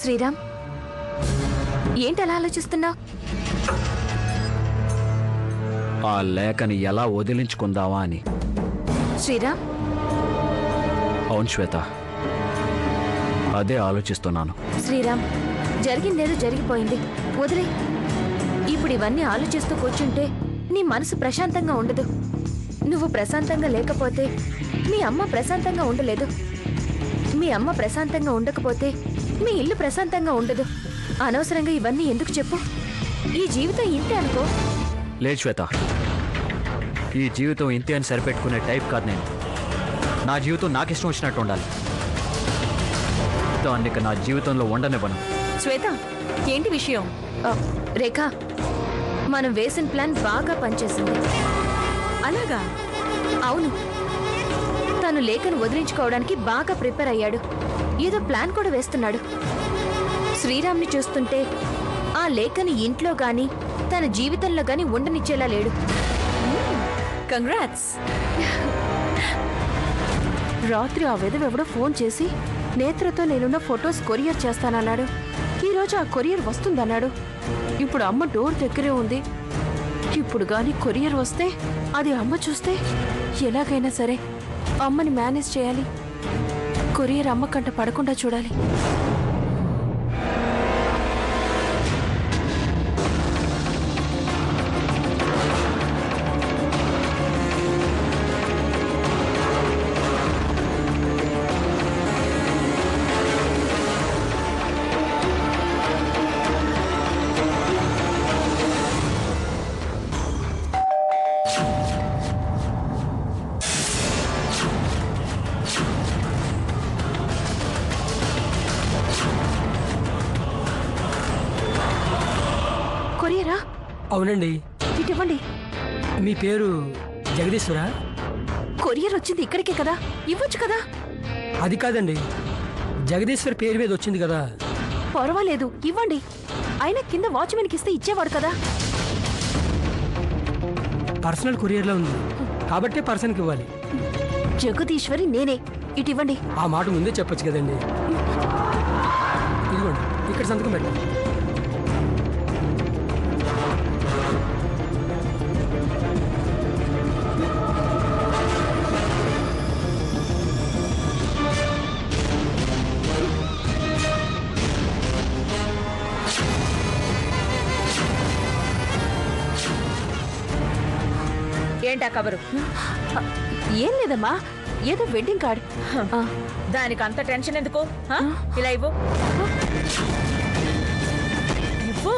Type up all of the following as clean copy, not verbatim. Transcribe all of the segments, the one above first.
శ్రీరామ్, ఏంటి అలా ఆలోచిస్తున్నావు? ఆ లేఖని ఎలా వదిలించుకుందావా అని. శ్రీరామ్, అవును శ్వేత, అదే ఆలోచిస్తున్నాను. శ్రీరామ్, జరిగిందేదో జరిగిపోయింది, వదిలే. ఇప్పుడు ఇవన్నీ ఆలోచిస్తూ కూర్చుంటే నీ మనసు ప్రశాంతంగా ఉండదు. నువ్వు ప్రశాంతంగా లేకపోతే మీ అమ్మ ప్రశాంతంగా ఉండలేదు. మీ అమ్మ ప్రశాంతంగా ఉండకపోతే మీ ఇల్లు ప్రశాంతంగా ఉండదు. అనవసరంగా ఇవన్నీ ఎందుకు చెప్పు? ఈ జీవితం ఇంతే అనుకో. లేదు శ్వేత, ఈ జీవితం ఇంతే అని సరిపెట్టుకునే టైప్ కాదు నేను. నా జీవితం నాకు ఇష్టం వచ్చినట్టు ఉండాలి. దాన్ని నా జీవితంలో ఉండనివ్వను. శ్వేత, ఏంటి విషయం? రేఖ, మనం వేసిన ప్లాన్ బాగా పనిచేసింది. అలాగా? అవును, తను లేఖను వదిలించుకోవడానికి బాగా ప్రిపేర్ అయ్యాడు. ఏదో ప్లాన్ కూడా వేస్తున్నాడు. శ్రీరామ్ని చూస్తుంటే ఆ లేఖని ఇంట్లో గాని తన జీవితంలో గాని ఉండనిచ్చేలా లేడు. కంగ్రాట్స్. రాత్రి ఆ వెదవెవడో ఫోన్ చేసి నేత్రతో నేనున్న ఫొటోస్ కొరియర్ చేస్తానన్నాడు. ఈరోజు ఆ కొరియర్ వస్తుందన్నాడు. ఇప్పుడు అమ్మ డోర్ దగ్గరే ఉంది. ఇప్పుడు గాని కొరియర్ వస్తే అది అమ్మ చూస్తే ఎలాగైనా సరే అమ్మని మేనేజ్ చేయాలి. కొరియర్ అమ్మ కంట పడకుండా చూడాలి. కొరియరా? అవునండి. ఇటువంటి మీ పేరు జగదీశ్వరా? కొరియర్ వచ్చింది ఇక్కడికే కదా, ఇవ్వచ్చు కదా. అది కాదండి, జగదీశ్వర్ పేరు మీద వచ్చింది కదా. పర్వాలేదు, ఇవ్వండి. అయినా కింద వాచ్మెన్కి ఇస్తే ఇచ్చేవాడు కదా. పర్సనల్ కొరియర్లో ఉంది కాబట్టి పర్సన్కి ఇవ్వాలి. జగదీశ్వరి నేనే, ఇటివ్వండి. ఆ మాట ముందే చెప్పొచ్చు కదండి. ఇదిగోండి, ఇక్కడ సంతకం పెట్టండి. ఏంటా కవరు? ఏం లేదమ్మా, ఏదో వెడ్డింగ్ కార్డ్. దానికి అంత టెన్షన్ ఎందుకు? ఇలా ఇవ్వు. ఇవ్వు.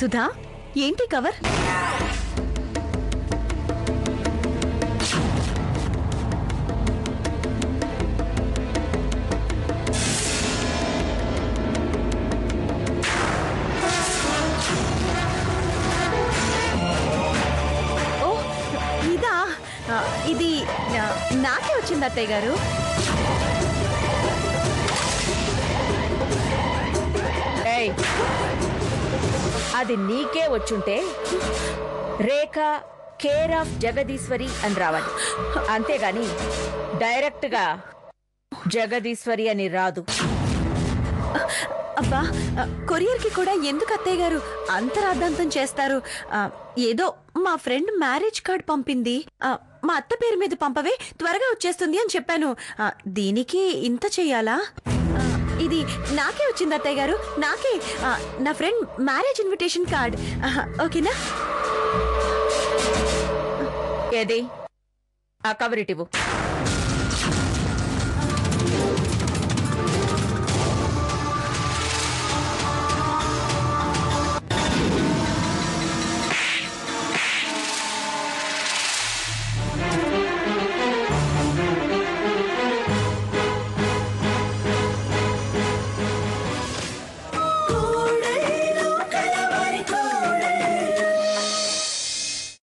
సుధా, ఏంటి కవర్? ఇది నాకే వచ్చింది అత్తయ్య గారు. అది నీకే వచ్చుంటే రేఖ కేర్ ఆఫ్ జగదీశ్వరి అని రావాలి, అంతేగాని డైరెక్ట్ గా జగదీశ్వరి అని రాదు. అబ్బా, కొరియర్ కి కూడా ఎందుకు అత్తయ్య గారు అంతరార్థంతం చేస్తారు? ఏదో మా ఫ్రెండ్ మ్యారేజ్ కార్డ్ పంపింది, మా అత్త పేరు మీద పంపవే, త్వరగా వచ్చేస్తుంది అని చెప్పాను. దీనికి ఇంత చెయ్యాలా? ఇది నాకే వచ్చింది అత్తయ్య గారు, నాకే. నా ఫ్రెండ్ మ్యారేజ్ ఇన్విటేషన్ కార్డ్. ఓకేనా? ఏది ఆ కవర్ ఇటివు.